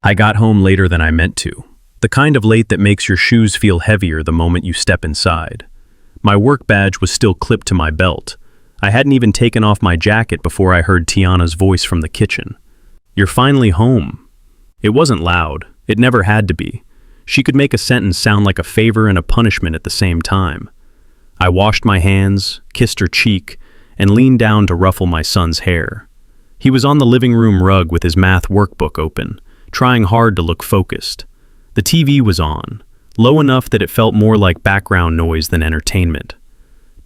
I got home later than I meant to. The kind of late that makes your shoes feel heavier the moment you step inside. My work badge was still clipped to my belt. I hadn't even taken off my jacket before I heard Tiana's voice from the kitchen. "You're finally home." It wasn't loud. It never had to be. She could make a sentence sound like a favor and a punishment at the same time. I washed my hands, kissed her cheek, and leaned down to ruffle my son's hair. He was on the living room rug with his math workbook open, trying hard to look focused. The TV was on, low enough that it felt more like background noise than entertainment.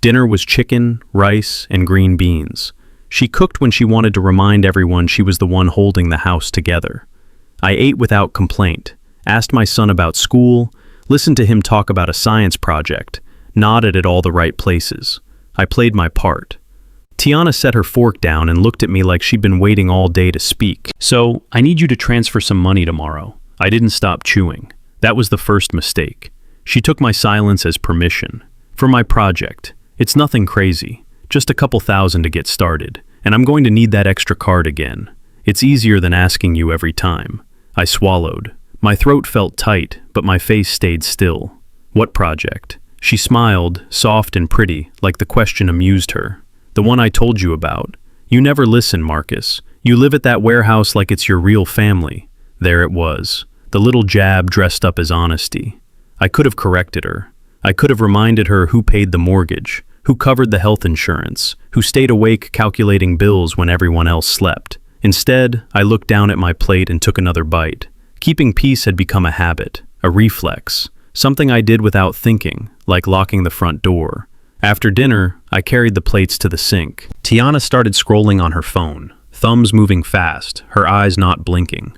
Dinner was chicken, rice, and green beans. She cooked when she wanted to remind everyone she was the one holding the house together. I ate without complaint, asked my son about school, listened to him talk about a science project, nodded at all the right places. I played my part. Tiana set her fork down and looked at me like she'd been waiting all day to speak. "So, I need you to transfer some money tomorrow." I didn't stop chewing. That was the first mistake. She took my silence as permission. "For my project. It's nothing crazy. Just a couple thousand to get started. And I'm going to need that extra card again. It's easier than asking you every time." I swallowed. My throat felt tight, but my face stayed still. "What project?" She smiled, soft and pretty, like the question amused her. "The one I told you about. You never listen, Marcus. You live at that warehouse like it's your real family." There it was, the little jab dressed up as honesty. I could have corrected her. I could have reminded her who paid the mortgage, who covered the health insurance, who stayed awake calculating bills when everyone else slept. Instead, I looked down at my plate and took another bite. Keeping peace had become a habit, a reflex, something I did without thinking, like locking the front door. After dinner, I carried the plates to the sink. Tiana started scrolling on her phone, thumbs moving fast, her eyes not blinking.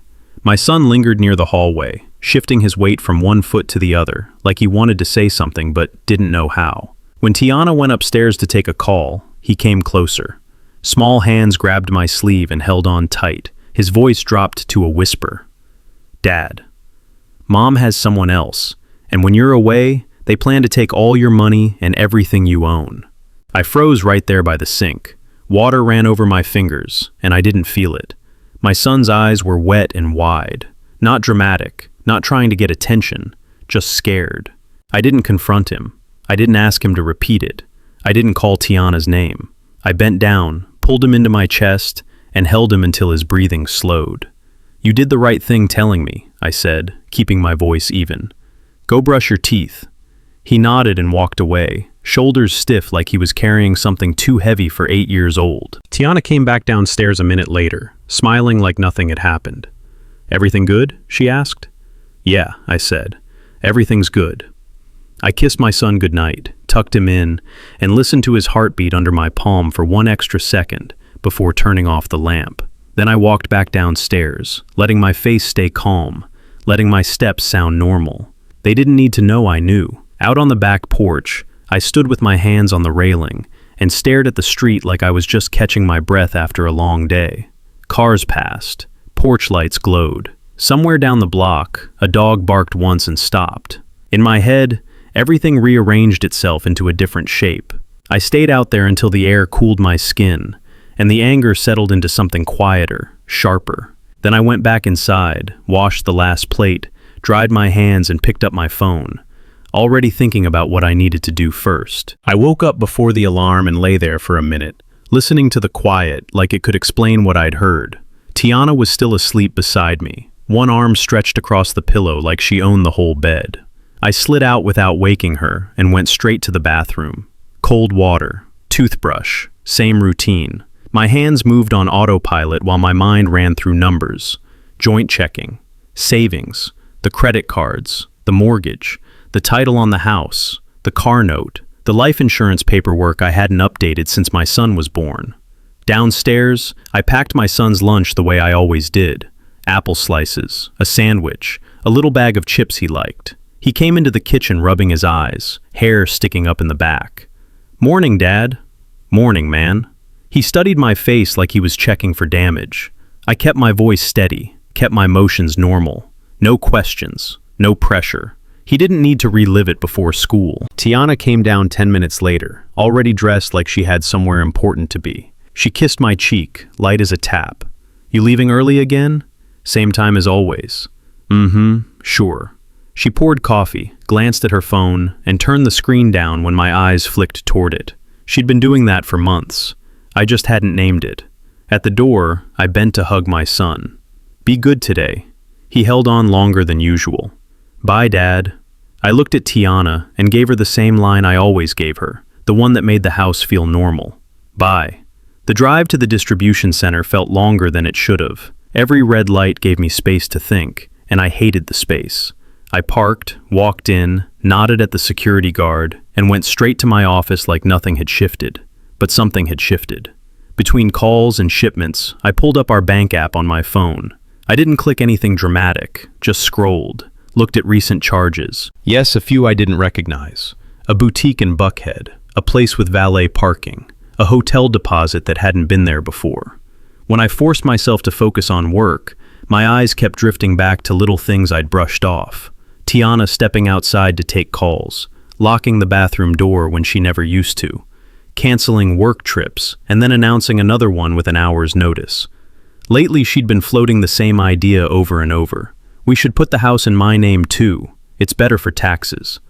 My son lingered near the hallway, shifting his weight from one foot to the other, like he wanted to say something but didn't know how. When Tiana went upstairs to take a call, he came closer. Small hands grabbed my sleeve and held on tight. His voice dropped to a whisper. "Dad, Mom has someone else, and when you're away, they plan to take all your money and everything you own." I froze right there by the sink. Water ran over my fingers, and I didn't feel it. My son's eyes were wet and wide. Not dramatic, not trying to get attention, just scared. I didn't confront him. I didn't ask him to repeat it. I didn't call Tiana's name. I bent down, pulled him into my chest, and held him until his breathing slowed. "You did the right thing telling me," I said, keeping my voice even. "Go brush your teeth." He nodded and walked away, shoulders stiff like he was carrying something too heavy for 8 years old. Tiana came back downstairs a minute later, smiling like nothing had happened. "Everything good?" she asked. "Yeah," I said. "Everything's good." I kissed my son goodnight, tucked him in, and listened to his heartbeat under my palm for one extra second before turning off the lamp. Then I walked back downstairs, letting my face stay calm, letting my steps sound normal. They didn't need to know I knew. Out on the back porch, I stood with my hands on the railing and stared at the street like I was just catching my breath after a long day. Cars passed. Porch lights glowed. Somewhere down the block, a dog barked once and stopped. In my head, everything rearranged itself into a different shape. I stayed out there until the air cooled my skin, and the anger settled into something quieter, sharper. Then I went back inside, washed the last plate, dried my hands, and picked up my phone, already thinking about what I needed to do first. I woke up before the alarm and lay there for a minute, listening to the quiet like it could explain what I'd heard. Tiana was still asleep beside me, one arm stretched across the pillow like she owned the whole bed. I slid out without waking her and went straight to the bathroom. Cold water, toothbrush, same routine. My hands moved on autopilot while my mind ran through numbers, joint checking, savings, the credit cards, the mortgage, the title on the house, the car note, the life insurance paperwork I hadn't updated since my son was born. Downstairs, I packed my son's lunch the way I always did. Apple slices, a sandwich, a little bag of chips he liked. He came into the kitchen rubbing his eyes, hair sticking up in the back. "Morning, Dad." "Morning, man." He studied my face like he was checking for damage. I kept my voice steady, kept my motions normal. No questions, no pressure. He didn't need to relive it before school. Tiana came down 10 minutes later, already dressed like she had somewhere important to be. She kissed my cheek, light as a tap. "You leaving early again?" Same time as always. Sure. She poured coffee, glanced at her phone, and turned the screen down when my eyes flicked toward it. She'd been doing that for months. I just hadn't named it. At the door, I bent to hug my son. Be good today. He held on longer than usual. Bye, Dad. I looked at Tiana and gave her the same line I always gave her, the one that made the house feel normal. Bye. The drive to the distribution center felt longer than it should have. Every red light gave me space to think, and I hated the space. I parked, walked in, nodded at the security guard, and went straight to my office like nothing had shifted. But something had shifted. Between calls and shipments, I pulled up our bank app on my phone. I didn't click anything dramatic, just scrolled, looked at recent charges. Yes, a few I didn't recognize. A boutique in Buckhead, a place with valet parking, a hotel deposit that hadn't been there before. When I forced myself to focus on work, my eyes kept drifting back to little things I'd brushed off. Tiana stepping outside to take calls, locking the bathroom door when she never used to, canceling work trips, and then announcing another one with an hour's notice. Lately, she'd been floating the same idea over and over. We should put the house in my name too. It's better for taxes.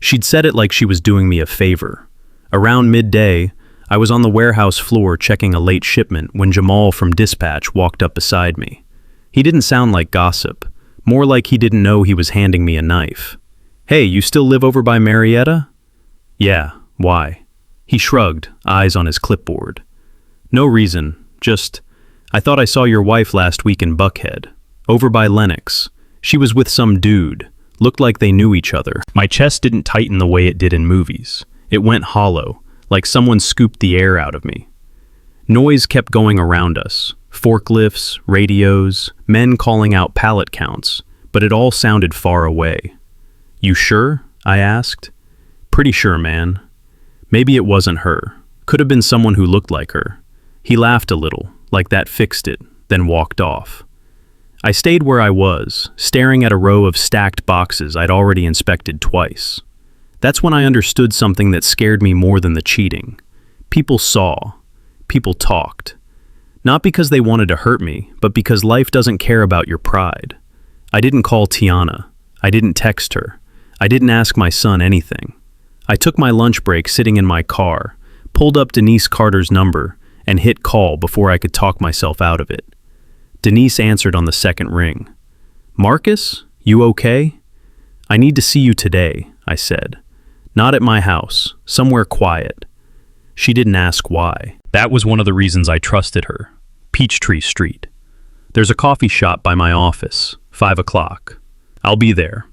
She'd said it like she was doing me a favor. Around midday, I was on the warehouse floor checking a late shipment when Jamal from dispatch walked up beside me. He didn't sound like gossip, more like he didn't know he was handing me a knife. Hey, you still live over by Marietta? Yeah, why? He shrugged, eyes on his clipboard. No reason, just, I thought I saw your wife last week in Buckhead, over by Lenox. She was with some dude, looked like they knew each other. My chest didn't tighten the way it did in movies. It went hollow, like someone scooped the air out of me. Noise kept going around us, forklifts, radios, men calling out pallet counts, but it all sounded far away. You sure? I asked. Pretty sure, man. Maybe it wasn't her. Could have been someone who looked like her. He laughed a little, like that fixed it, then walked off. I stayed where I was, staring at a row of stacked boxes I'd already inspected twice. That's when I understood something that scared me more than the cheating. People saw. People talked. Not because they wanted to hurt me, but because life doesn't care about your pride. I didn't call Tiana. I didn't text her. I didn't ask my son anything. I took my lunch break sitting in my car, pulled up Denise Carter's number, and hit call before I could talk myself out of it. Denise answered on the second ring. Marcus, you okay? I need to see you today, I said. Not at my house, somewhere quiet. She didn't ask why. That was one of the reasons I trusted her. Peachtree Street. There's a coffee shop by my office, 5 o'clock. I'll be there.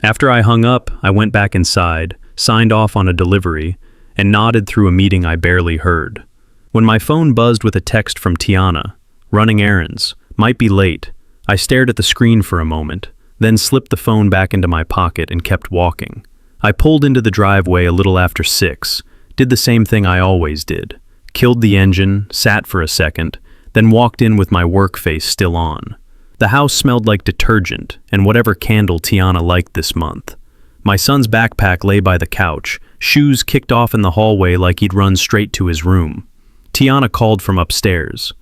After I hung up, I went back inside, signed off on a delivery, and nodded through a meeting I barely heard. When my phone buzzed with a text from Tiana, running errands, might be late, I stared at the screen for a moment, then slipped the phone back into my pocket and kept walking. I pulled into the driveway a little after 6, did the same thing I always did. Killed the engine, sat for a second, then walked in with my work face still on. The house smelled like detergent and whatever candle Tiana liked this month. My son's backpack lay by the couch, shoes kicked off in the hallway like he'd run straight to his room. Tiana called from upstairs.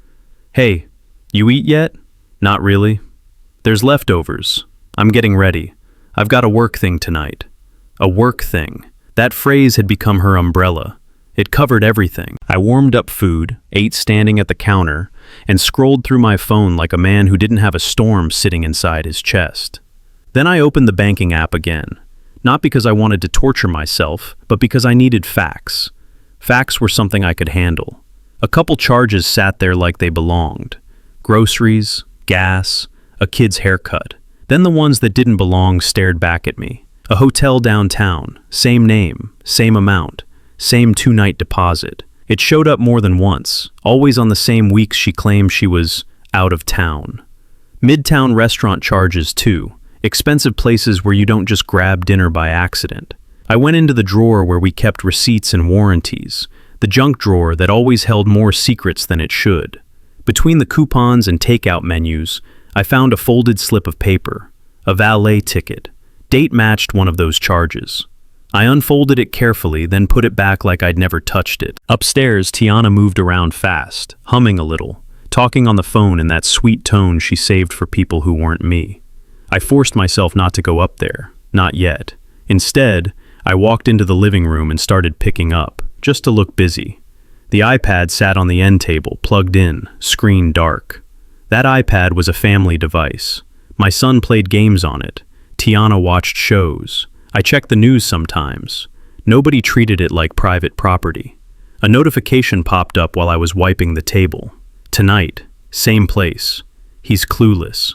Hey, you eat yet? Not really. There's leftovers. I'm getting ready. I've got a work thing tonight. A work thing. That phrase had become her umbrella. It covered everything. I warmed up food, ate standing at the counter, and scrolled through my phone like a man who didn't have a storm sitting inside his chest. Then I opened the banking app again. Not because I wanted to torture myself, but because I needed facts. Facts were something I could handle. A couple charges sat there like they belonged. Groceries, gas, a kid's haircut. Then the ones that didn't belong stared back at me. A hotel downtown, same name, same amount, same 2-night deposit. It showed up more than once, always on the same weeks she claimed she was out of town. Midtown restaurant charges too, expensive places where you don't just grab dinner by accident. I went into the drawer where we kept receipts and warranties, the junk drawer that always held more secrets than it should. Between the coupons and takeout menus, I found a folded slip of paper, a valet ticket. Date matched one of those charges. I unfolded it carefully, then put it back like I'd never touched it. Upstairs, Tiana moved around fast, humming a little, talking on the phone in that sweet tone she saved for people who weren't me. I forced myself not to go up there, not yet. Instead, I walked into the living room and started picking up, just to look busy. The iPad sat on the end table, plugged in, screen dark. That iPad was a family device. My son played games on it. Tiana watched shows. I checked the news sometimes. Nobody treated it like private property. A notification popped up while I was wiping the table. Tonight, same place. He's clueless.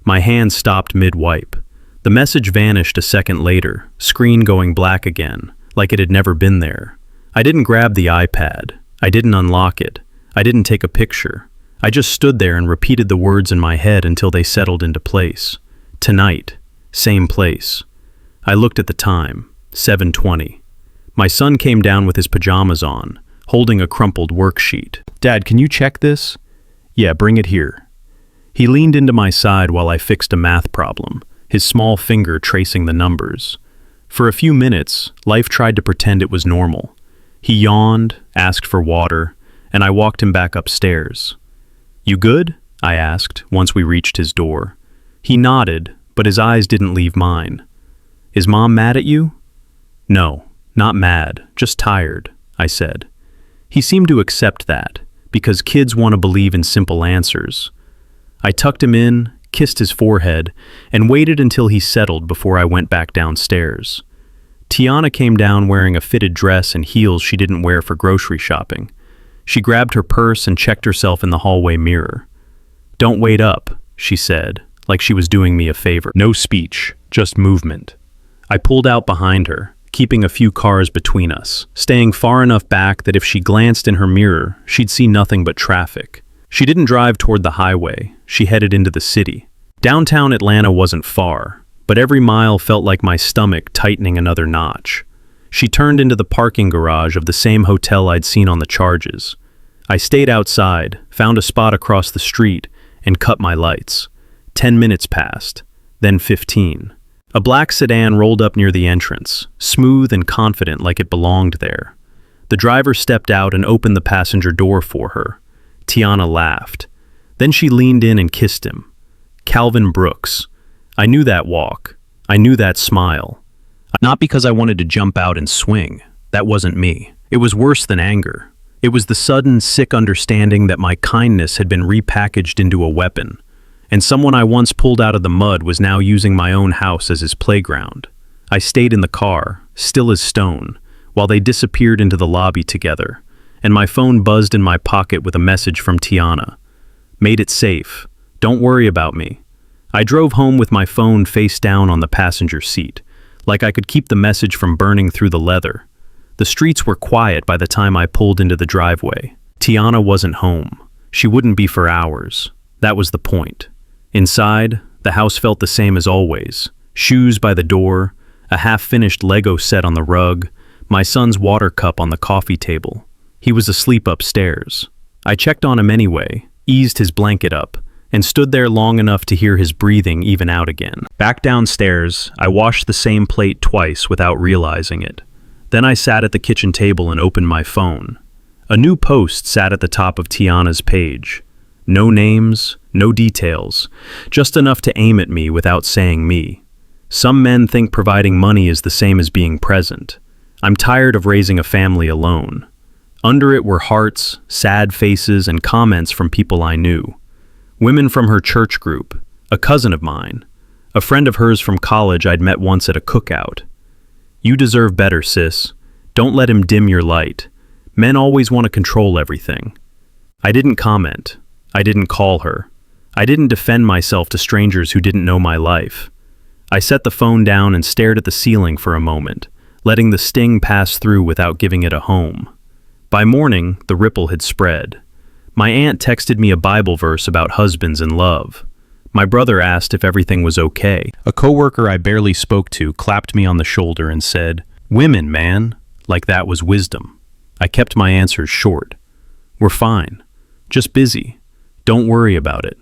My hand stopped mid-wipe. The message vanished a second later, screen going black again, like it had never been there. I didn't grab the iPad. I didn't unlock it. I didn't take a picture. I just stood there and repeated the words in my head until they settled into place. Tonight, same place. I looked at the time, 7:20. My son came down with his pajamas on, holding a crumpled worksheet. "Dad, can you check this?" "Yeah, bring it here." He leaned into my side while I fixed a math problem, his small finger tracing the numbers. For a few minutes, life tried to pretend it was normal. He yawned, asked for water, and I walked him back upstairs. "You good?" I asked, once we reached his door. He nodded, but his eyes didn't leave mine. "Is Mom mad at you?" "No, not mad, just tired," I said. He seemed to accept that, because kids want to believe in simple answers. I tucked him in, kissed his forehead, and waited until he settled before I went back downstairs. Tiana came down wearing a fitted dress and heels she didn't wear for grocery shopping. She grabbed her purse and checked herself in the hallway mirror. "Don't wait up," she said, like she was doing me a favor. No speech, just movement. I pulled out behind her, keeping a few cars between us, staying far enough back that if she glanced in her mirror, she'd see nothing but traffic. She didn't drive toward the highway, she headed into the city. Downtown Atlanta wasn't far, but every mile felt like my stomach tightening another notch. She turned into the parking garage of the same hotel I'd seen on the charges. I stayed outside, found a spot across the street, and cut my lights. 10 minutes passed, then 15. A black sedan rolled up near the entrance, smooth and confident like it belonged there. The driver stepped out and opened the passenger door for her. Tiana laughed. Then she leaned in and kissed him. Calvin Brooks. I knew that walk. I knew that smile. Not because I wanted to jump out and swing. That wasn't me. It was worse than anger. It was the sudden, sick understanding that my kindness had been repackaged into a weapon, and someone I once pulled out of the mud was now using my own house as his playground. I stayed in the car, still as stone, while they disappeared into the lobby together, and my phone buzzed in my pocket with a message from Tiana. "Made it safe. Don't worry about me." I drove home with my phone face down on the passenger seat, like I could keep the message from burning through the leather. The streets were quiet by the time I pulled into the driveway. Tiana wasn't home. She wouldn't be for hours. That was the point. Inside, the house felt the same as always. Shoes by the door, a half-finished Lego set on the rug, my son's water cup on the coffee table. He was asleep upstairs. I checked on him anyway, eased his blanket up, and stood there long enough to hear his breathing even out again. Back downstairs, I washed the same plate twice without realizing it. Then I sat at the kitchen table and opened my phone. A new post sat at the top of Tiana's page. No names, no details, just enough to aim at me without saying me. Some men think providing money is the same as being present. I'm tired of raising a family alone. Under it were hearts, sad faces, and comments from people I knew. Women from her church group, a cousin of mine, a friend of hers from college I'd met once at a cookout. "You deserve better, sis. Don't let him dim your light. Men always want to control everything." I didn't comment. I didn't call her. I didn't defend myself to strangers who didn't know my life. I set the phone down and stared at the ceiling for a moment, letting the sting pass through without giving it a home. By morning, the ripple had spread. My aunt texted me a Bible verse about husbands and love. My brother asked if everything was okay. A coworker I barely spoke to clapped me on the shoulder and said, "Women, man," like that was wisdom. I kept my answers short. "We're fine. Just busy. Don't worry about it."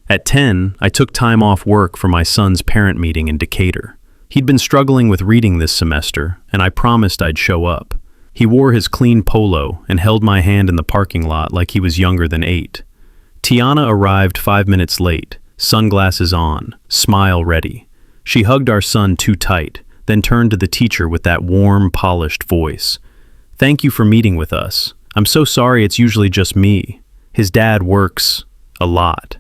At 10, I took time off work for my son's parent meeting in Decatur. He'd been struggling with reading this semester, and I promised I'd show up. He wore his clean polo and held my hand in the parking lot like he was younger than 8. Tiana arrived 5 minutes late, sunglasses on, smile ready. She hugged our son too tight, then turned to the teacher with that warm, polished voice. "Thank you for meeting with us. I'm so sorry it's usually just me. His dad works a lot."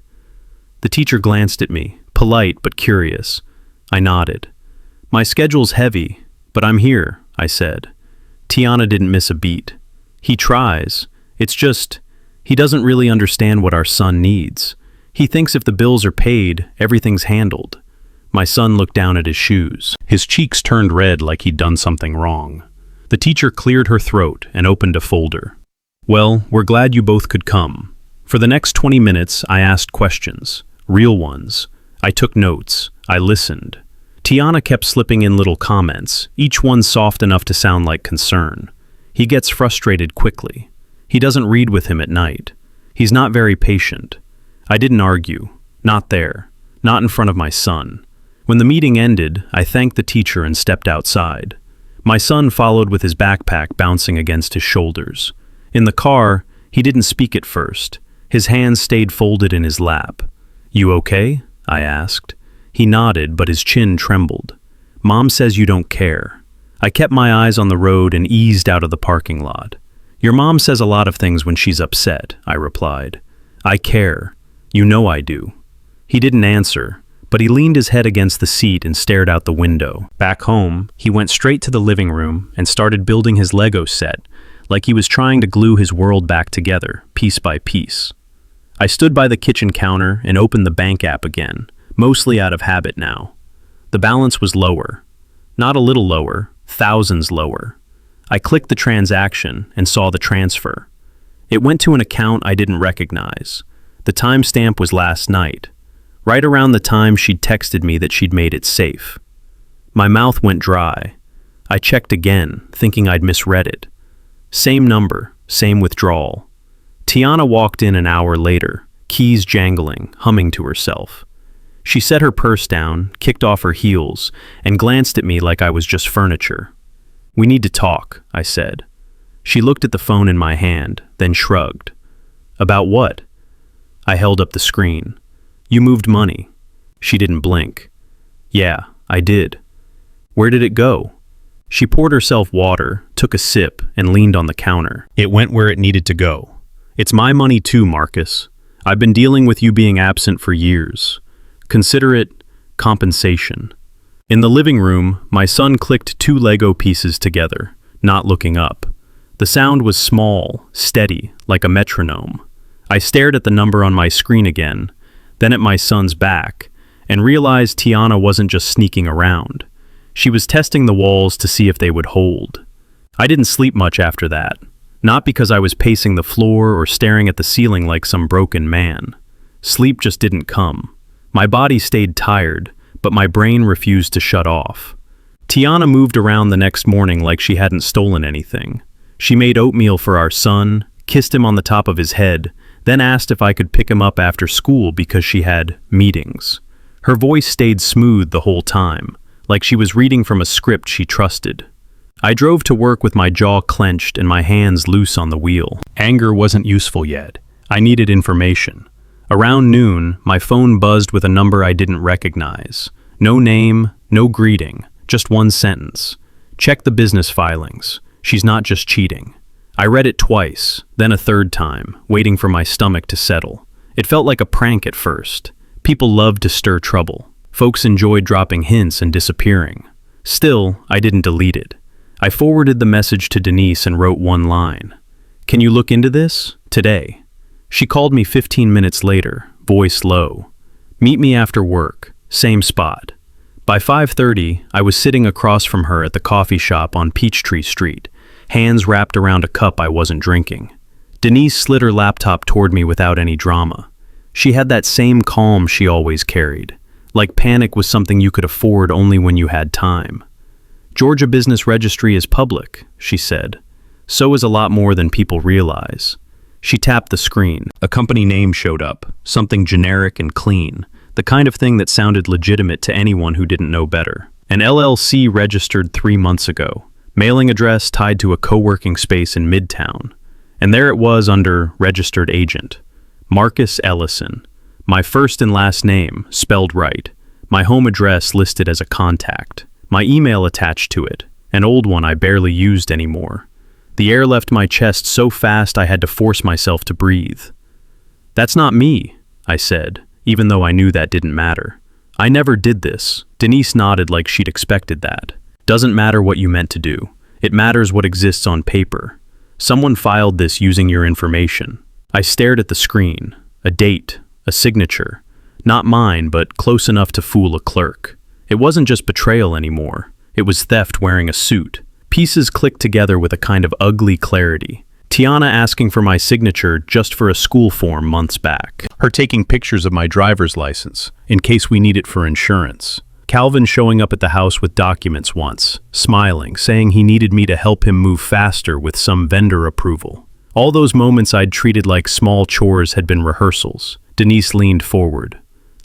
The teacher glanced at me, polite but curious. I nodded. "My schedule's heavy, but I'm here," I said. Tiana didn't miss a beat. "He tries. It's just, he doesn't really understand what our son needs. He thinks if the bills are paid, everything's handled." My son looked down at his shoes. His cheeks turned red like he'd done something wrong. The teacher cleared her throat and opened a folder. "Well, we're glad you both could come. For the next 20 minutes, I asked questions. Real ones. I took notes. I listened. Tiana kept slipping in little comments, each one soft enough to sound like concern. He gets frustrated quickly. He doesn't read with him at night. He's not very patient. I didn't argue. Not there. Not in front of my son. When the meeting ended, I thanked the teacher and stepped outside. My son followed with his backpack bouncing against his shoulders. In the car, he didn't speak at first. His hands stayed folded in his lap. "You okay?" I asked. He nodded, but his chin trembled. "Mom says you don't care." I kept my eyes on the road and eased out of the parking lot. "Your mom says a lot of things when she's upset," I replied. "I care. You know I do." He didn't answer, but he leaned his head against the seat and stared out the window. Back home, he went straight to the living room and started building his Lego set, like he was trying to glue his world back together, piece by piece. I stood by the kitchen counter and opened the bank app again, mostly out of habit now. The balance was lower. Not a little lower, thousands lower. I clicked the transaction and saw the transfer. It went to an account I didn't recognize. The timestamp was last night, right around the time she'd texted me that she'd made it safe. My mouth went dry. I checked again, thinking I'd misread it. Same number, same withdrawal. Tiana walked in an hour later, keys jangling, humming to herself. She set her purse down, kicked off her heels, and glanced at me like I was just furniture. "We need to talk," I said. She looked at the phone in my hand, then shrugged. "About what?" I held up the screen. "You moved money." She didn't blink. "Yeah, I did." "Where did it go?" She poured herself water, took a sip, and leaned on the counter. "It went where it needed to go. It's my money too, Marcus. I've been dealing with you being absent for years. Consider it compensation." In the living room, my son clicked 2 Lego pieces together, not looking up. The sound was small, steady, like a metronome. I stared at the number on my screen again, then at my son's back, and realized Tiana wasn't just sneaking around. She was testing the walls to see if they would hold. I didn't sleep much after that, not because I was pacing the floor or staring at the ceiling like some broken man. Sleep just didn't come. My body stayed tired, but my brain refused to shut off. Tiana moved around the next morning like she hadn't stolen anything. She made oatmeal for our son, kissed him on the top of his head, then asked if I could pick him up after school because she had meetings. Her voice stayed smooth the whole time, like she was reading from a script she trusted. I drove to work with my jaw clenched and my hands loose on the wheel. Anger wasn't useful yet. I needed information. Around noon, my phone buzzed with a number I didn't recognize. No name, no greeting, just one sentence. "Check the business filings. She's not just cheating." I read it twice, then a third time, waiting for my stomach to settle. It felt like a prank at first. People loved to stir trouble. Folks enjoyed dropping hints and disappearing. Still, I didn't delete it. I forwarded the message to Denise and wrote one line. "Can you look into this? Today." She called me 15 minutes later, voice low. "Meet me after work, same spot." By 5:30, I was sitting across from her at the coffee shop on Peachtree Street, hands wrapped around a cup I wasn't drinking. Denise slid her laptop toward me without any drama. She had that same calm she always carried, like panic was something you could afford only when you had time. "Georgia Business Registry is public," she said. "So is a lot more than people realize." She tapped the screen. A company name showed up, something generic and clean, the kind of thing that sounded legitimate to anyone who didn't know better. An LLC registered 3 months ago, mailing address tied to a co-working space in Midtown. And there it was under registered agent. Marcus Ellison. My first and last name, spelled right. My home address listed as a contact. My email attached to it, an old one I barely used anymore. The air left my chest so fast I had to force myself to breathe. "That's not me," I said, even though I knew that didn't matter. "I never did this." Denise nodded like she'd expected that. "Doesn't matter what you meant to do. It matters what exists on paper. Someone filed this using your information." I stared at the screen. A date, a signature. Not mine, but close enough to fool a clerk. It wasn't just betrayal anymore. It was theft wearing a suit. Pieces clicked together with a kind of ugly clarity. Tiana asking for my signature just for a school form months back. Her taking pictures of my driver's license, in case we need it for insurance. Calvin showing up at the house with documents once, smiling, saying he needed me to help him move faster with some vendor approval. All those moments I'd treated like small chores had been rehearsals. Denise leaned forward.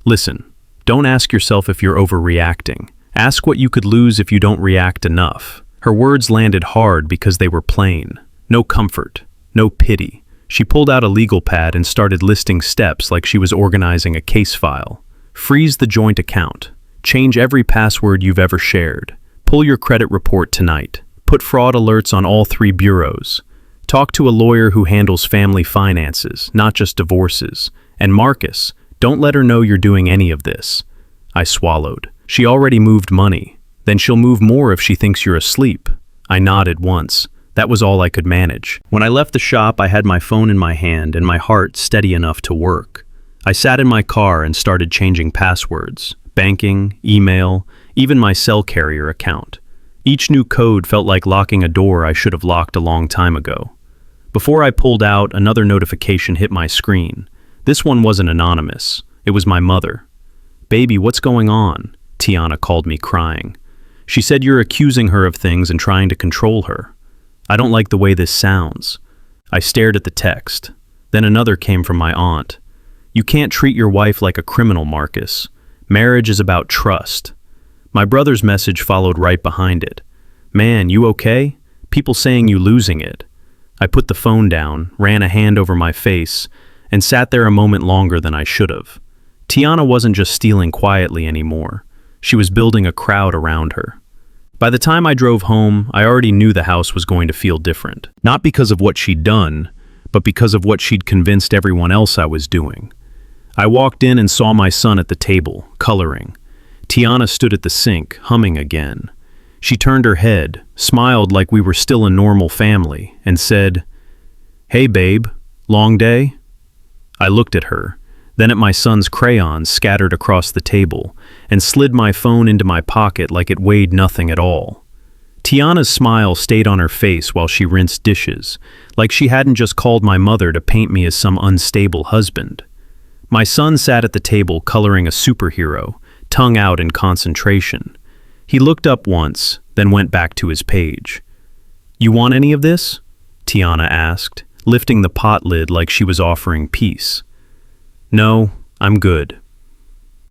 "Listen, don't ask yourself if you're overreacting. Ask what you could lose if you don't react enough." Her words landed hard because they were plain. No comfort, no pity. She pulled out a legal pad and started listing steps like she was organizing a case file. Freeze the joint account. Change every password you've ever shared. Pull your credit report tonight. Put fraud alerts on all 3 bureaus. Talk to a lawyer who handles family finances, not just divorces. And Marcus, don't let her know you're doing any of this. I swallowed. She already moved money. Then she'll move more if she thinks you're asleep. I nodded once. That was all I could manage. When I left the shop, I had my phone in my hand and my heart steady enough to work. I sat in my car and started changing passwords. Banking, email, even my cell carrier account. Each new code felt like locking a door I should have locked a long time ago. Before I pulled out, another notification hit my screen. This one wasn't anonymous. It was my mother. "Baby, what's going on?" Tiana called me crying. She said you're accusing her of things and trying to control her. I don't like the way this sounds. I stared at the text. Then another came from my aunt. "You can't treat your wife like a criminal, Marcus. Marriage is about trust." My brother's message followed right behind it. "Man, you okay? People saying you losing it." I put the phone down, ran a hand over my face, and sat there a moment longer than I should have. Tiana wasn't just stealing quietly anymore. She was building a crowd around her. By the time I drove home, I already knew the house was going to feel different. Not because of what she'd done, but because of what she'd convinced everyone else I was doing. I walked in and saw my son at the table, coloring. Tiana stood at the sink, humming again. She turned her head, smiled like we were still a normal family, and said, "Hey babe, long day?" I looked at her, then at my son's crayons scattered across the table, and slid my phone into my pocket like it weighed nothing at all. Tiana's smile stayed on her face while she rinsed dishes, like she hadn't just called my mother to paint me as some unstable husband. My son sat at the table coloring a superhero, tongue out in concentration. He looked up once, then went back to his page. "You want any of this?" Tiana asked, lifting the pot lid like she was offering peace. "No, I'm good."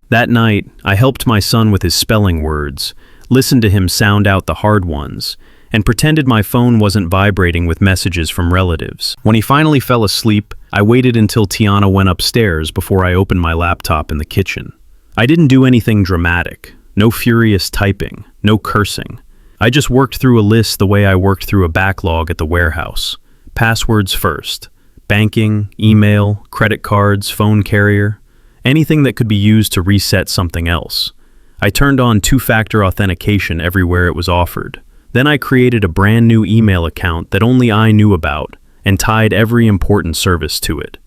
That night, I helped my son with his spelling words, listened to him sound out the hard ones, and pretended my phone wasn't vibrating with messages from relatives. When he finally fell asleep, I waited until Tiana went upstairs before I opened my laptop in the kitchen. I didn't do anything dramatic. No furious typing, no cursing. I just worked through a list the way I worked through a backlog at the warehouse. Passwords first. Banking, email, credit cards, phone carrier. Anything that could be used to reset something else. I turned on 2-factor authentication everywhere it was offered. Then I created a brand new email account that only I knew about and tied every important service to it.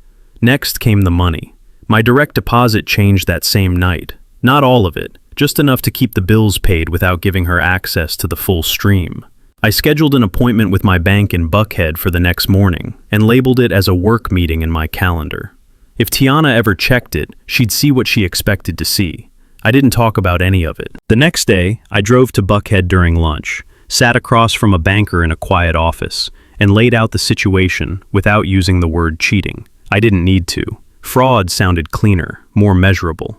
Next came the money. My direct deposit changed that same night. Not all of it. Just enough to keep the bills paid without giving her access to the full stream. I scheduled an appointment with my bank in Buckhead for the next morning and labeled it as a work meeting in my calendar. If Tiana ever checked it, she'd see what she expected to see. I didn't talk about any of it. The next day, I drove to Buckhead during lunch, sat across from a banker in a quiet office, and laid out the situation without using the word cheating. I didn't need to. Fraud sounded cleaner, more measurable.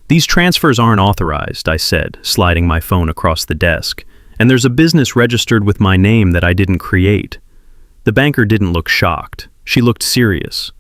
"These transfers aren't authorized," I said, sliding my phone across the desk, "and there's a business registered with my name that I didn't create." The banker didn't look shocked. She looked serious.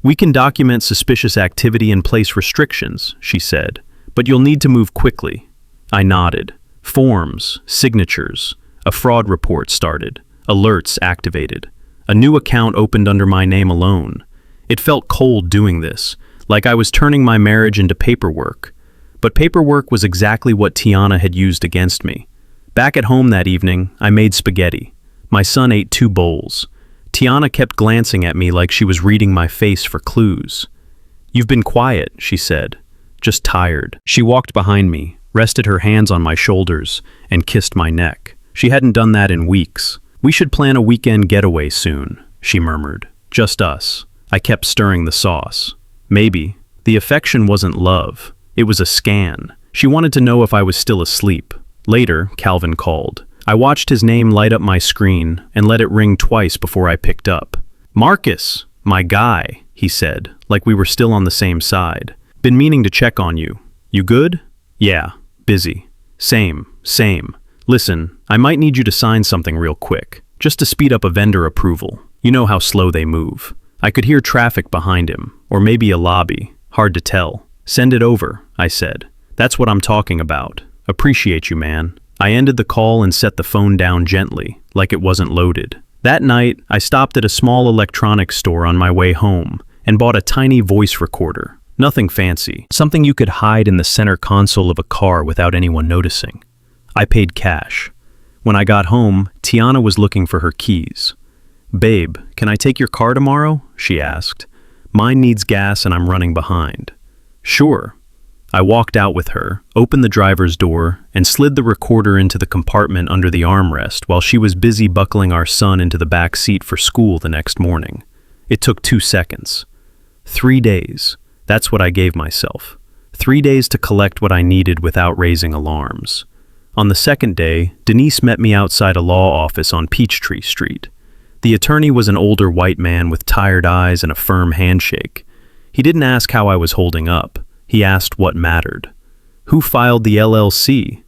We can document suspicious activity and place restrictions, she said, but you'll need to move quickly. I nodded. Forms, signatures. A fraud report started. Alerts activated. A new account opened under my name alone. It felt cold doing this, like I was turning my marriage into paperwork. But paperwork was exactly what Tiana had used against me. Back at home that evening, I made spaghetti. My son ate 2 bowls. Tiana kept glancing at me like she was reading my face for clues. "You've been quiet," she said. "Just tired." She walked behind me, rested her hands on my shoulders, and kissed my neck. She hadn't done that in weeks. "We should plan a weekend getaway soon," she murmured. "Just us." I kept stirring the sauce. Maybe. The affection wasn't love. It was a scan. She wanted to know if I was still asleep. Later, Calvin called. I watched his name light up my screen and let it ring twice before I picked up. "Marcus, my guy," he said, like we were still on the same side. "Been meaning to check on you. You good?" "Yeah, busy." Same. "Listen, I might need you to sign something real quick, just to speed up a vendor approval. You know how slow they move." I could hear traffic behind him, or maybe a lobby. Hard to tell. "Send it over," I said. "That's what I'm talking about. Appreciate you, man." I ended the call and set the phone down gently, like it wasn't loaded. That night, I stopped at a small electronics store on my way home and bought a tiny voice recorder. Nothing fancy, something you could hide in the center console of a car without anyone noticing. I paid cash. When I got home, Tiana was looking for her keys. "Babe, can I take your car tomorrow?" she asked. "Mine needs gas and I'm running behind." "Sure." I walked out with her, opened the driver's door, and slid the recorder into the compartment under the armrest while she was busy buckling our son into the back seat for school the next morning. It took 2 seconds. 3 days. That's what I gave myself. 3 days to collect what I needed without raising alarms. On the second day, Denise met me outside a law office on Peachtree Street. The attorney was an older white man with tired eyes and a firm handshake. He didn't ask how I was holding up. He asked what mattered. Who filed the LLC?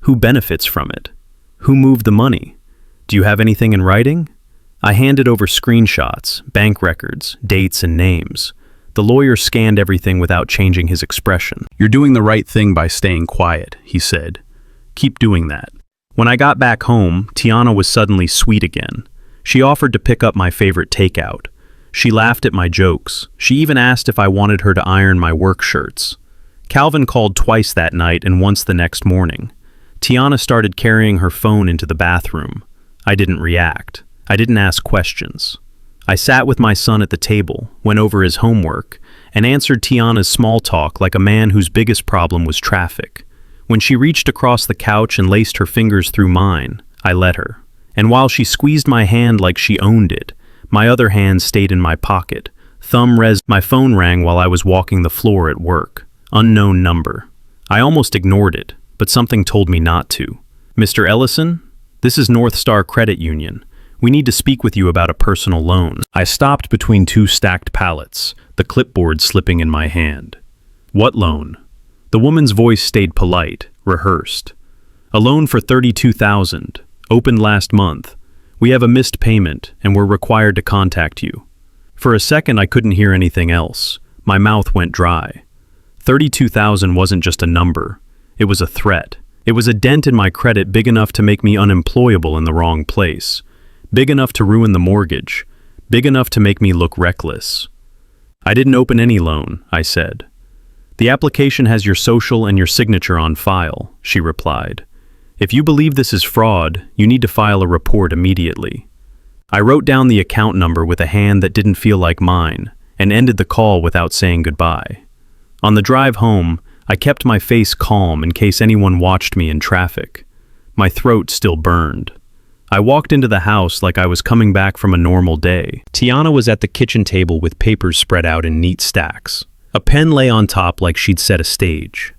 Who benefits from it? Who moved the money? Do you have anything in writing? I handed over screenshots, bank records, dates, and names. The lawyer scanned everything without changing his expression. "You're doing the right thing by staying quiet," he said. "Keep doing that." When I got back home, Tiana was suddenly sweet again. She offered to pick up my favorite takeout. She laughed at my jokes. She even asked if I wanted her to iron my work shirts. Calvin called twice that night and once the next morning. Tiana started carrying her phone into the bathroom. I didn't react. I didn't ask questions. I sat with my son at the table, went over his homework, and answered Tiana's small talk like a man whose biggest problem was traffic. When she reached across the couch and laced her fingers through mine, I let her. And while she squeezed my hand like she owned it, my other hand stayed in my pocket. My phone rang while I was walking the floor at work. Unknown number. I almost ignored it, but something told me not to. "Mr. Ellison? This is North Star Credit Union. We need to speak with you about a personal loan." I stopped between 2 stacked pallets, the clipboard slipping in my hand. "What loan?" The woman's voice stayed polite, rehearsed. "A loan for $32,000, opened last month. We have a missed payment, and we're required to contact you." For a second, I couldn't hear anything else. My mouth went dry. 32,000 wasn't just a number. It was a threat. It was a dent in my credit big enough to make me unemployable in the wrong place. Big enough to ruin the mortgage. Big enough to make me look reckless. "I didn't open any loan," I said. "The application has your social and your signature on file," she replied. "If you believe this is fraud, you need to file a report immediately." I wrote down the account number with a hand that didn't feel like mine, and ended the call without saying goodbye. On the drive home, I kept my face calm in case anyone watched me in traffic. My throat still burned. I walked into the house like I was coming back from a normal day. Tiana was at the kitchen table with papers spread out in neat stacks. A pen lay on top like she'd set a stage.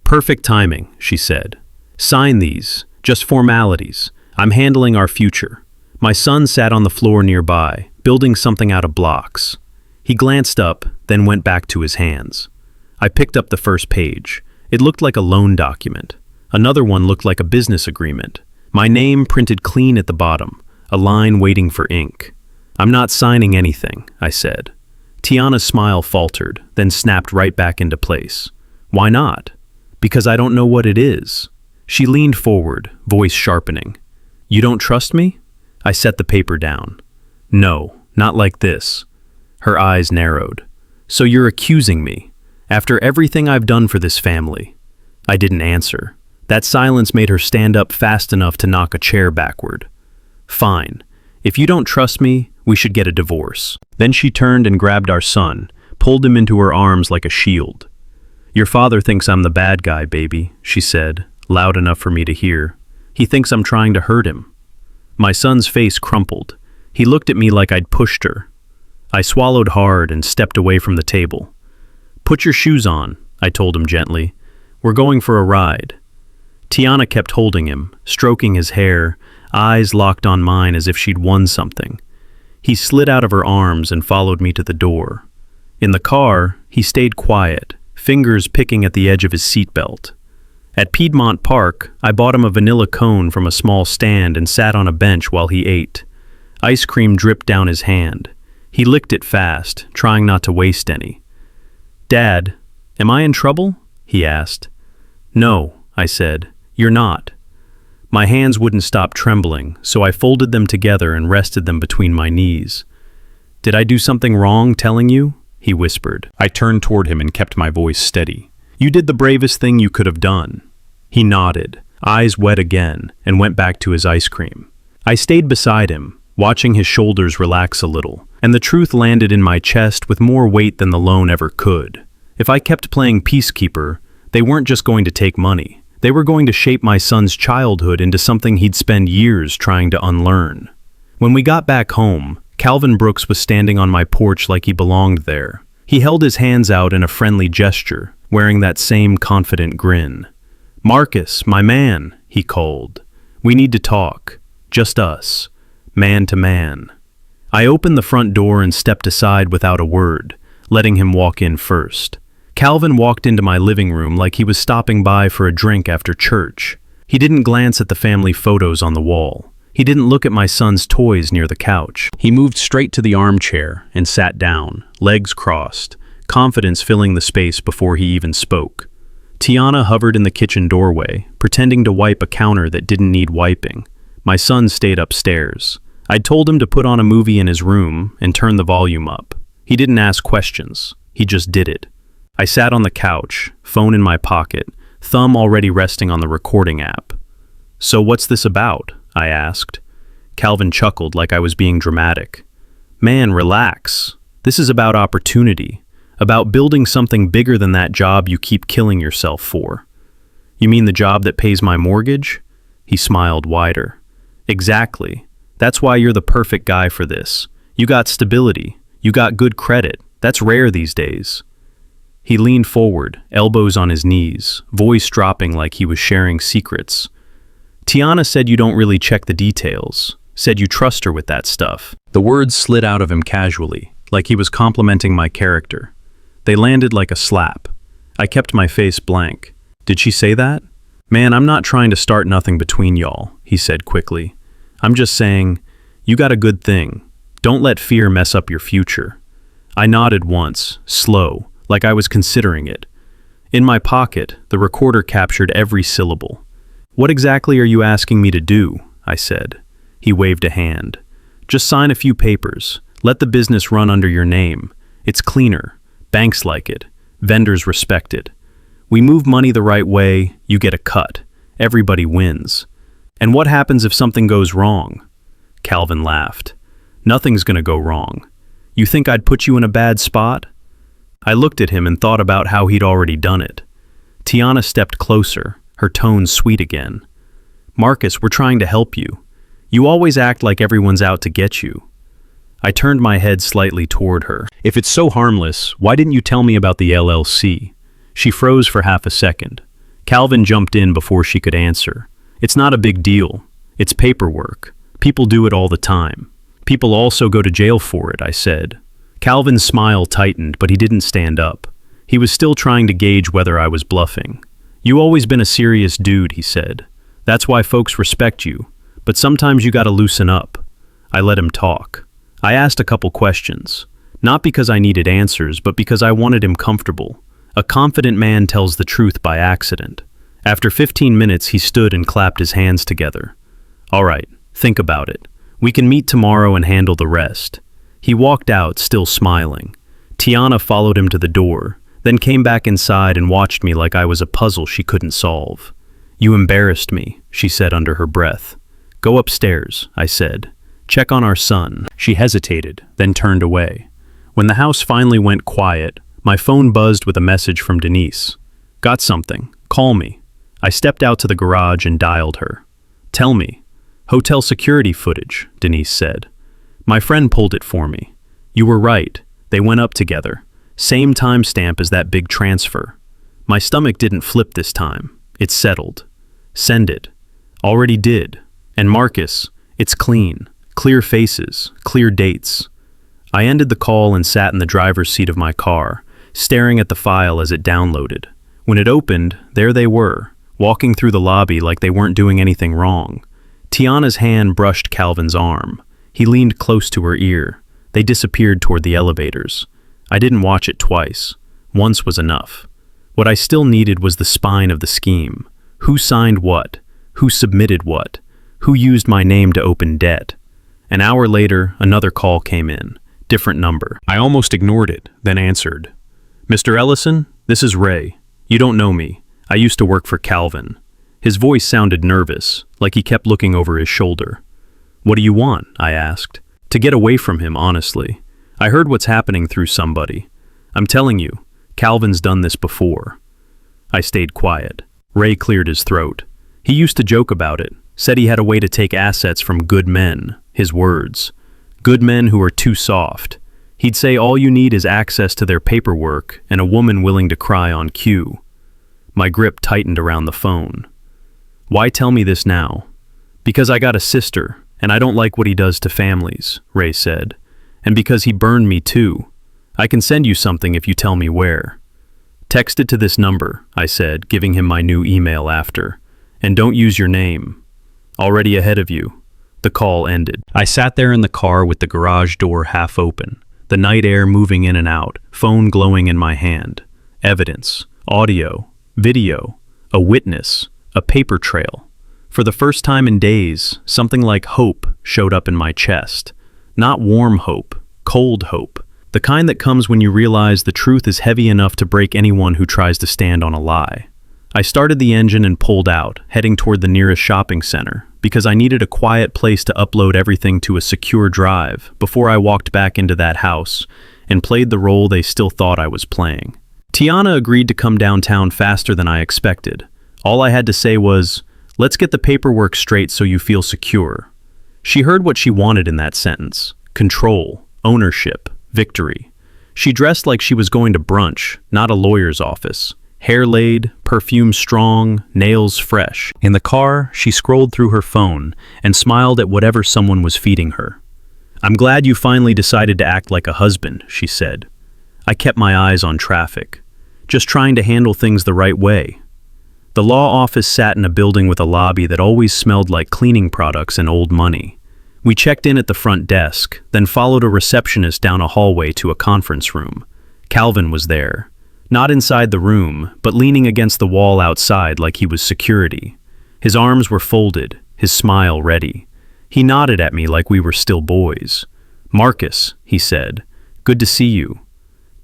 "Perfect timing," she said. "Sign these, just formalities. I'm handling our future." My son sat on the floor nearby, building something out of blocks. He glanced up, then went back to his hands. I picked up the first page. It looked like a loan document. Another one looked like a business agreement. My name printed clean at the bottom, a line waiting for ink. "I'm not signing anything," I said. Tiana's smile faltered, then snapped right back into place. Why not? Because I don't know what it is. She leaned forward, voice sharpening. You don't trust me? I set the paper down. No, not like this. Her eyes narrowed. So you're accusing me, after everything I've done for this family? I didn't answer. That silence made her stand up fast enough to knock a chair backward. Fine. If you don't trust me, we should get a divorce. Then she turned and grabbed our son, pulled him into her arms like a shield. Your father thinks I'm the bad guy, baby, she said, loud enough for me to hear. He thinks I'm trying to hurt him. My son's face crumpled. He looked at me like I'd pushed her. I swallowed hard and stepped away from the table. Put your shoes on, I told him gently. We're going for a ride. Tiana kept holding him, stroking his hair, eyes locked on mine as if she'd won something. He slid out of her arms and followed me to the door. In the car, he stayed quiet, fingers picking at the edge of his seatbelt. At Piedmont Park, I bought him a vanilla cone from a small stand and sat on a bench while he ate. Ice cream dripped down his hand. He licked it fast, trying not to waste any. Dad, am I in trouble? He asked. No, I said. You're not. My hands wouldn't stop trembling, so I folded them together and rested them between my knees. Did I do something wrong telling you? He whispered. I turned toward him and kept my voice steady. You did the bravest thing you could have done. He nodded, eyes wet again, and went back to his ice cream. I stayed beside him, watching his shoulders relax a little, and the truth landed in my chest with more weight than the loan ever could. If I kept playing peacekeeper, they weren't just going to take money. They were going to shape my son's childhood into something he'd spend years trying to unlearn. When we got back home, Calvin Brooks was standing on my porch like he belonged there. He held his hands out in a friendly gesture, wearing that same confident grin. Marcus, my man, he called. We need to talk. Just us. Man to man. I opened the front door and stepped aside without a word, letting him walk in first. Calvin walked into my living room like he was stopping by for a drink after church. He didn't glance at the family photos on the wall. He didn't look at my son's toys near the couch. He moved straight to the armchair and sat down, legs crossed, confidence filling the space before he even spoke. Tiana hovered in the kitchen doorway, pretending to wipe a counter that didn't need wiping. My son stayed upstairs. I'd told him to put on a movie in his room and turn the volume up. He didn't ask questions. He just did it. I sat on the couch, phone in my pocket, thumb already resting on the recording app. So what's this about? I asked. Calvin chuckled like I was being dramatic. Man, relax. This is about opportunity, about building something bigger than that job you keep killing yourself for. You mean the job that pays my mortgage? He smiled wider. Exactly. That's why you're the perfect guy for this. You got stability. You got good credit. That's rare these days. He leaned forward, elbows on his knees, voice dropping like he was sharing secrets. Tiana said you don't really check the details, said you trust her with that stuff. The words slid out of him casually, like he was complimenting my character. They landed like a slap. I kept my face blank. Did she say that? Man, I'm not trying to start nothing between y'all, he said quickly. I'm just saying, you got a good thing. Don't let fear mess up your future. I nodded once, slow, like I was considering it. In my pocket, the recorder captured every syllable. What exactly are you asking me to do? I said. He waved a hand. Just sign a few papers. Let the business run under your name. It's cleaner. Banks like it. Vendors respect it. We move money the right way, you get a cut. Everybody wins. And what happens if something goes wrong? Calvin laughed. Nothing's gonna go wrong. You think I'd put you in a bad spot? I looked at him and thought about how he'd already done it. Tiana stepped closer, her tone sweet again. Marcus, we're trying to help you. You always act like everyone's out to get you. I turned my head slightly toward her. If it's so harmless, why didn't you tell me about the LLC? She froze for half a second. Calvin jumped in before she could answer. It's not a big deal. It's paperwork. People do it all the time. People also go to jail for it, I said. Calvin's smile tightened, but he didn't stand up. He was still trying to gauge whether I was bluffing. You always been a serious dude, he said. That's why folks respect you. But sometimes you gotta loosen up. I let him talk. I asked a couple questions. Not because I needed answers, but because I wanted him comfortable. A confident man tells the truth by accident. After 15 minutes, he stood and clapped his hands together. All right, think about it. We can meet tomorrow and handle the rest. He walked out, still smiling. Tiana followed him to the door, then came back inside and watched me like I was a puzzle she couldn't solve. You embarrassed me, she said under her breath. Go upstairs, I said. Check on our son. She hesitated, then turned away. When the house finally went quiet, my phone buzzed with a message from Denise. Got something. Call me. I stepped out to the garage and dialed her. Tell me. Hotel security footage, Denise said. My friend pulled it for me. You were right. They went up together. Same timestamp as that big transfer. My stomach didn't flip this time. It's settled. Send it. Already did. And Marcus, it's clean. Clear faces. Clear dates. I ended the call and sat in the driver's seat of my car, staring at the file as it downloaded. When it opened, there they were, walking through the lobby like they weren't doing anything wrong. Tiana's hand brushed Calvin's arm. He leaned close to her ear. They disappeared toward the elevators. I didn't watch it twice. Once was enough. What I still needed was the spine of the scheme. Who signed what? Who submitted what? Who used my name to open debt? An hour later, another call came in. Different number. I almost ignored it, then answered. Mr. Ellison, this is Ray. You don't know me. I used to work for Calvin. His voice sounded nervous, like he kept looking over his shoulder. What do you want? I asked. To get away from him, honestly. I heard what's happening through somebody. I'm telling you, Calvin's done this before. I stayed quiet. Ray cleared his throat. He used to joke about it, said he had a way to take assets from good men, his words. Good men who are too soft. He'd say all you need is access to their paperwork and a woman willing to cry on cue. My grip tightened around the phone. Why tell me this now? Because I got a sister, and I don't like what he does to families, Ray said. And because he burned me too. I can send you something if you tell me where. Text it to this number, I said, giving him my new email after. And don't use your name. Already ahead of you. The call ended. I sat there in the car with the garage door half open, the night air moving in and out, phone glowing in my hand. Evidence, audio, video, a witness, a paper trail. For the first time in days, something like hope showed up in my chest. Not warm hope, cold hope. The kind that comes when you realize the truth is heavy enough to break anyone who tries to stand on a lie. I started the engine and pulled out, heading toward the nearest shopping center, because I needed a quiet place to upload everything to a secure drive before I walked back into that house and played the role they still thought I was playing. Tiana agreed to come downtown faster than I expected. All I had to say was, let's get the paperwork straight so you feel secure. She heard what she wanted in that sentence. Control, ownership, victory. She dressed like she was going to brunch, not a lawyer's office. Hair laid, perfume strong, nails fresh. In the car, she scrolled through her phone and smiled at whatever someone was feeding her. I'm glad you finally decided to act like a husband, she said. I kept my eyes on traffic, just trying to handle things the right way. The law office sat in a building with a lobby that always smelled like cleaning products and old money. We checked in at the front desk, then followed a receptionist down a hallway to a conference room. Calvin was there. Not inside the room, but leaning against the wall outside like he was security. His arms were folded, his smile ready. He nodded at me like we were still boys. Marcus, he said, good to see you.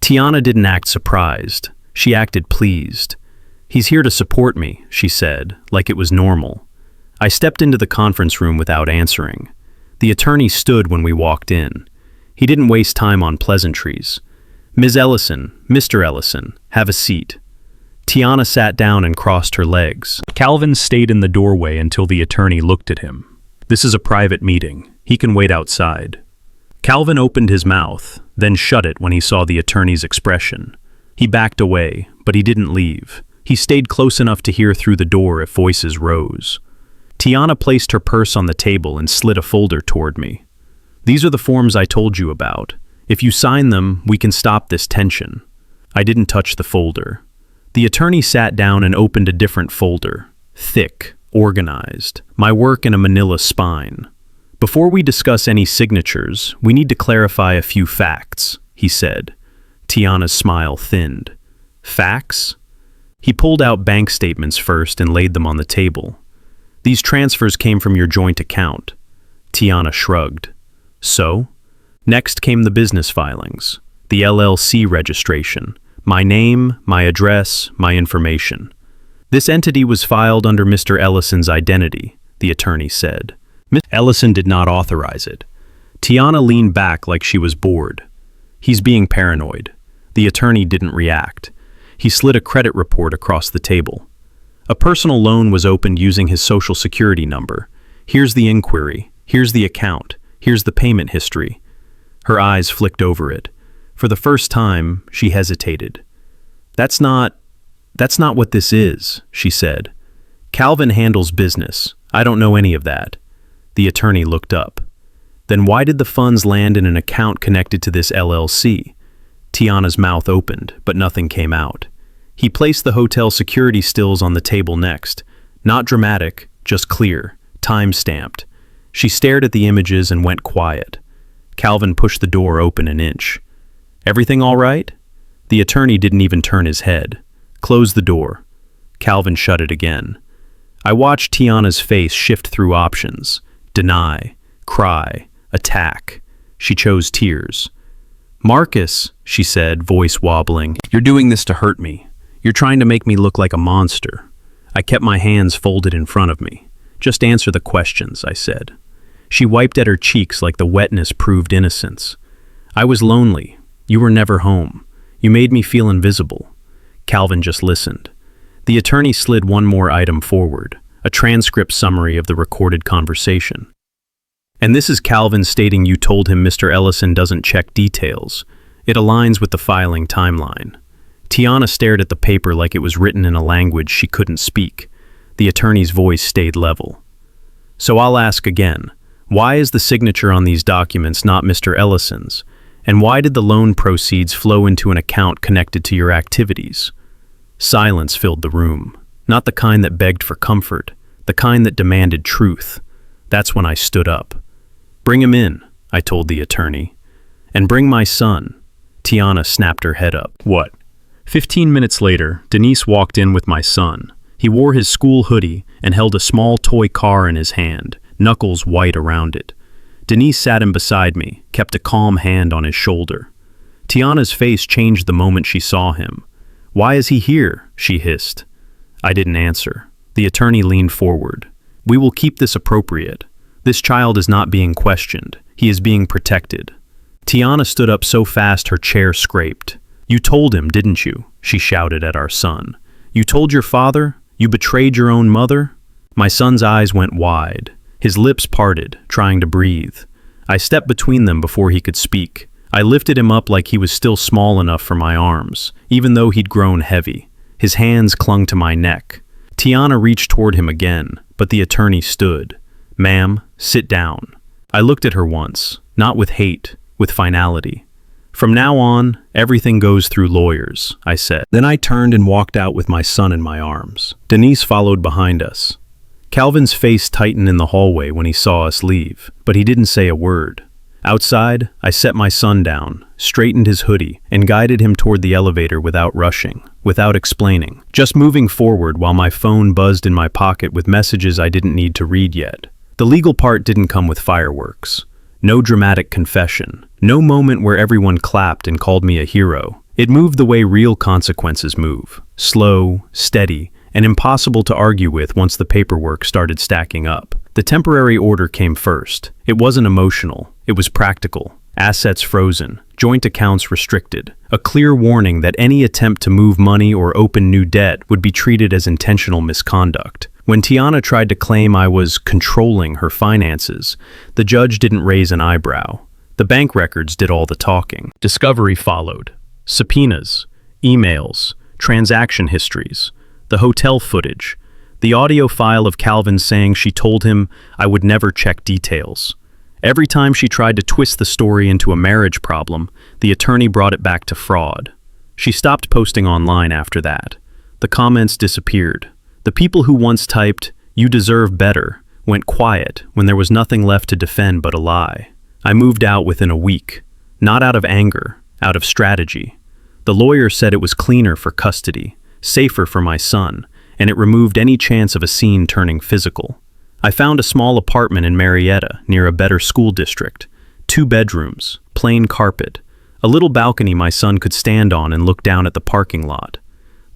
Tiana didn't act surprised. She acted pleased. He's here to support me, she said, like it was normal. I stepped into the conference room without answering. The attorney stood when we walked in. He didn't waste time on pleasantries. Ms. Ellison, Mr. Ellison, have a seat. Tiana sat down and crossed her legs. Calvin stayed in the doorway until the attorney looked at him. This is a private meeting. He can wait outside. Calvin opened his mouth, then shut it when he saw the attorney's expression. He backed away, but he didn't leave. He stayed close enough to hear through the door if voices rose. Tiana placed her purse on the table and slid a folder toward me. These are the forms I told you about. If you sign them, we can stop this tension. I didn't touch the folder. The attorney sat down and opened a different folder. Thick, organized, my work in a manila spine. Before we discuss any signatures, we need to clarify a few facts, he said. Tiana's smile thinned. Facts? He pulled out bank statements first and laid them on the table. These transfers came from your joint account. Tiana shrugged. So? Next came the business filings, the LLC registration, my name, my address, my information. This entity was filed under Mr. Ellison's identity, the attorney said. Mr. Ellison did not authorize it. Tiana leaned back like she was bored. He's being paranoid. The attorney didn't react. He slid a credit report across the table. A personal loan was opened using his social security number. Here's the inquiry. Here's the account. Here's the payment history. Her eyes flicked over it. For the first time, she hesitated. That's not what this is, she said. Calvin handles business. I don't know any of that. The attorney looked up. Then why did the funds land in an account connected to this LLC? Tiana's mouth opened, but nothing came out. He placed the hotel security stills on the table next. Not dramatic, just clear, time-stamped. She stared at the images and went quiet. Calvin pushed the door open an inch. Everything all right? The attorney didn't even turn his head. Close the door. Calvin shut it again. I watched Tiana's face shift through options. Deny, cry, attack. She chose tears. Marcus, she said, voice wobbling, you're doing this to hurt me. You're trying to make me look like a monster. I kept my hands folded in front of me. Just answer the questions, I said. She wiped at her cheeks like the wetness proved innocence. I was lonely. You were never home. You made me feel invisible. Calvin just listened. The attorney slid one more item forward, a transcript summary of the recorded conversation. And this is Calvin stating you told him Mr. Ellison doesn't check details. It aligns with the filing timeline. Tiana stared at the paper like it was written in a language she couldn't speak. The attorney's voice stayed level. So I'll ask again, why is the signature on these documents not Mr. Ellison's? And why did the loan proceeds flow into an account connected to your activities? Silence filled the room, not the kind that begged for comfort, the kind that demanded truth. That's when I stood up. Bring him in, I told the attorney. And bring my son. Tiana snapped her head up. What? 15 minutes later, Denise walked in with my son. He wore his school hoodie and held a small toy car in his hand, knuckles white around it. Denise sat him beside me, kept a calm hand on his shoulder. Tiana's face changed the moment she saw him. Why is he here? She hissed. I didn't answer. The attorney leaned forward. We will keep this appropriate. This child is not being questioned. He is being protected. Tiana stood up so fast her chair scraped. You told him, didn't you? She shouted at our son. You told your father? You betrayed your own mother? My son's eyes went wide. His lips parted, trying to breathe. I stepped between them before he could speak. I lifted him up like he was still small enough for my arms, even though he'd grown heavy. His hands clung to my neck. Tiana reached toward him again, but the attorney stood. Ma'am, sit down. I looked at her once, not with hate, with finality. From now on, everything goes through lawyers, I said. Then I turned and walked out with my son in my arms. Denise followed behind us. Calvin's face tightened in the hallway when he saw us leave, but he didn't say a word. Outside, I set my son down, straightened his hoodie, and guided him toward the elevator without rushing, without explaining, just moving forward while my phone buzzed in my pocket with messages I didn't need to read yet. The legal part didn't come with fireworks. No dramatic confession. No moment where everyone clapped and called me a hero. It moved the way real consequences move. Slow, steady, and impossible to argue with once the paperwork started stacking up. The temporary order came first. It wasn't emotional. It was practical. Assets frozen. Joint accounts restricted. A clear warning that any attempt to move money or open new debt would be treated as intentional misconduct. When Tiana tried to claim I was controlling her finances, the judge didn't raise an eyebrow. The bank records did all the talking. Discovery followed. Subpoenas, emails, transaction histories, the hotel footage, the audio file of Calvin saying she told him I would never check details. Every time she tried to twist the story into a marriage problem, the attorney brought it back to fraud. She stopped posting online after that. The comments disappeared. The people who once typed, "You deserve better," went quiet when there was nothing left to defend but a lie. I moved out within a week, not out of anger, out of strategy. The lawyer said it was cleaner for custody, safer for my son, and it removed any chance of a scene turning physical. I found a small apartment in Marietta near a better school district. 2 bedrooms, plain carpet, a little balcony my son could stand on and look down at the parking lot.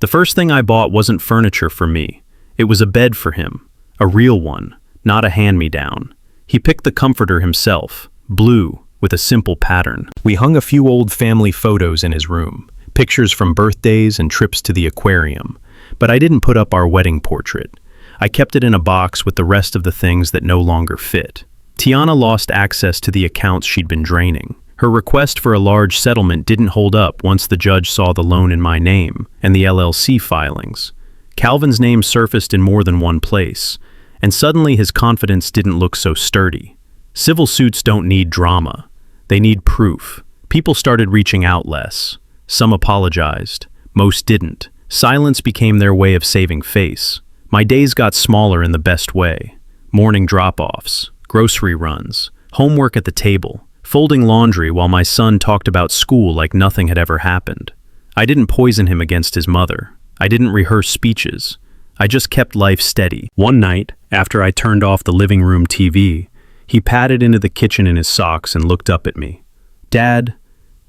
The first thing I bought wasn't furniture for me. It was a bed for him, a real one, not a hand-me-down. He picked the comforter himself, blue, with a simple pattern. We hung a few old family photos in his room, pictures from birthdays and trips to the aquarium, but I didn't put up our wedding portrait. I kept it in a box with the rest of the things that no longer fit. Tiana lost access to the accounts she'd been draining. Her request for a large settlement didn't hold up once the judge saw the loan in my name and the LLC filings. Calvin's name surfaced in more than one place, and suddenly his confidence didn't look so sturdy. Civil suits don't need drama. They need proof. People started reaching out less. Some apologized. Most didn't. Silence became their way of saving face. My days got smaller in the best way. Morning drop-offs, grocery runs, homework at the table, folding laundry while my son talked about school like nothing had ever happened. I didn't poison him against his mother. I didn't rehearse speeches. I just kept life steady. One night, after I turned off the living room TV, he padded into the kitchen in his socks and looked up at me. "Dad,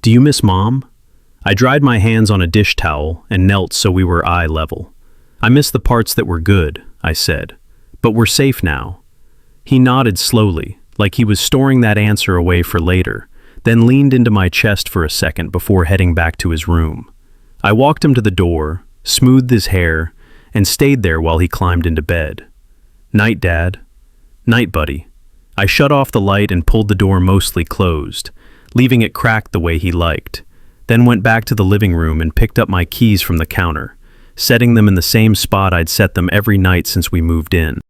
do you miss Mom?" I dried my hands on a dish towel and knelt so we were eye level. "I miss the parts that were good," I said, "but we're safe now." He nodded slowly, like he was storing that answer away for later, then leaned into my chest for a second before heading back to his room. I walked him to the door, smoothed his hair, and stayed there while he climbed into bed. "Night, Dad." "Night, buddy." I shut off the light and pulled the door mostly closed, leaving it cracked the way he liked, then went back to the living room and picked up my keys from the counter, setting them in the same spot I'd set them every night since we moved in.